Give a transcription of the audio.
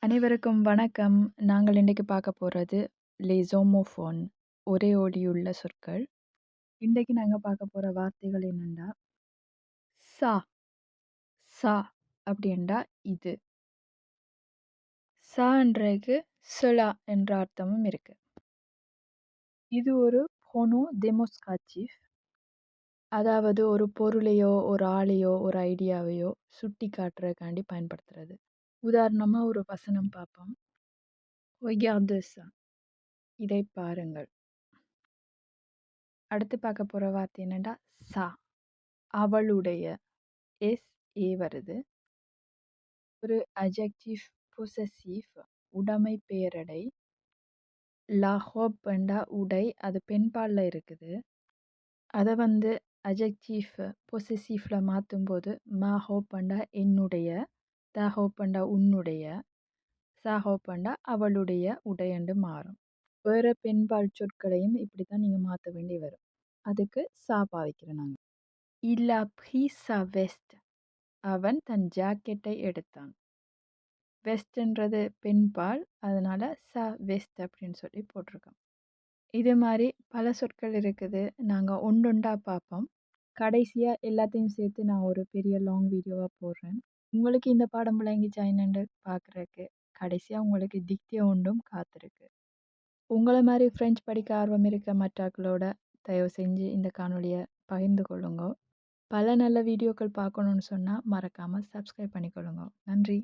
அனைவருக்கும் வணக்கம். நாங்கள் இன்றைக்கு பார்க்க போறது "les homophones" ஒரே ஒலியுள்ள சொற்கள். இன்றைக்கு நாங்க பார்க்க போற வார்த்தைகள் என்னன்னா, "ça" "ça" அப்படின்டா இது. "ça"ன்றதுக்கு "cela" என்ற அர்த்தமும் இருக்கு. இது ஒரு pronom démonstratif. அதாவது ஒரு பொருளையோ, ஒரு ஆளையோ, ஒரு ஐடியாவையோ சுட்டி காட்டுறதுக்காண்டி பயன்படுத்துறது. உதாரணமா ஒரு வசனம் பார்ப்போம். "regarde ça" இதைப் பாருங்கள். அடுத்து பார்க்க போற வார்த்தை என்னன்னா, "ça" அவளுடைய SA வருது. ஒரு அட்ஜெக்டிவ் பொசெசிவ் உடைமை பெயரடை. "la robe" என்றா உடை, அது பெண்பால்ல இருக்குது. அத அட்ஜெக்டிவ் பொசெசிவ்ல மாத்தும்போது "ma robe" என்றா என்னுடைய, "ta robe" என்றா உன்னுடைய, "sa robe" என்றா அவளுடைய உடை என்று மாறும். வேற பெண்பால் சொற்களையும் இப்படித்தான் நீங்க மாத்த வேண்டி வரும். அதுக்கு "ça" பாவிக்கிறோம் நாங்க. "Il a pris sa veste" அவன் தன் ஜாக்கெட்டை எடுத்தான். வெஸ்ட்ன்றது பெண்பால், அதனால "sa veste" அப்படின்னு சொல்லி போட்டிருக்கோம். இது மாதிரி பல சொற்கள் இருக்குது. நாங்க ஒண்டொண்டா பார்ப்போம். கடைசியா எல்லாத்தையும் சேர்த்து நான் ஒரு பெரிய லாங் வீடியோவா போடுறேன். உங்களுக்கு இந்த பாடம் விளங்கிச்சா என்னன்னு பார்க்குறதுக்கு கடைசியா உங்களுக்கு டிக்டே ஒன்றும் காத்திருக்கு. உங்கள மாதிரி ஃப்ரெஞ்ச் படிக்க ஆர்வம் இருக்க மற்றாக்களோட தயவு செஞ்சு இந்த காணொளிய பகிர்ந்து கொள்ளுங்க. பல நல்ல வீடியோக்கள் பார்க்கணும்னு சொன்னா மறக்காம சப்ஸ்கிரைப் பண்ணிக்கொள்ளுங்க. நன்றி.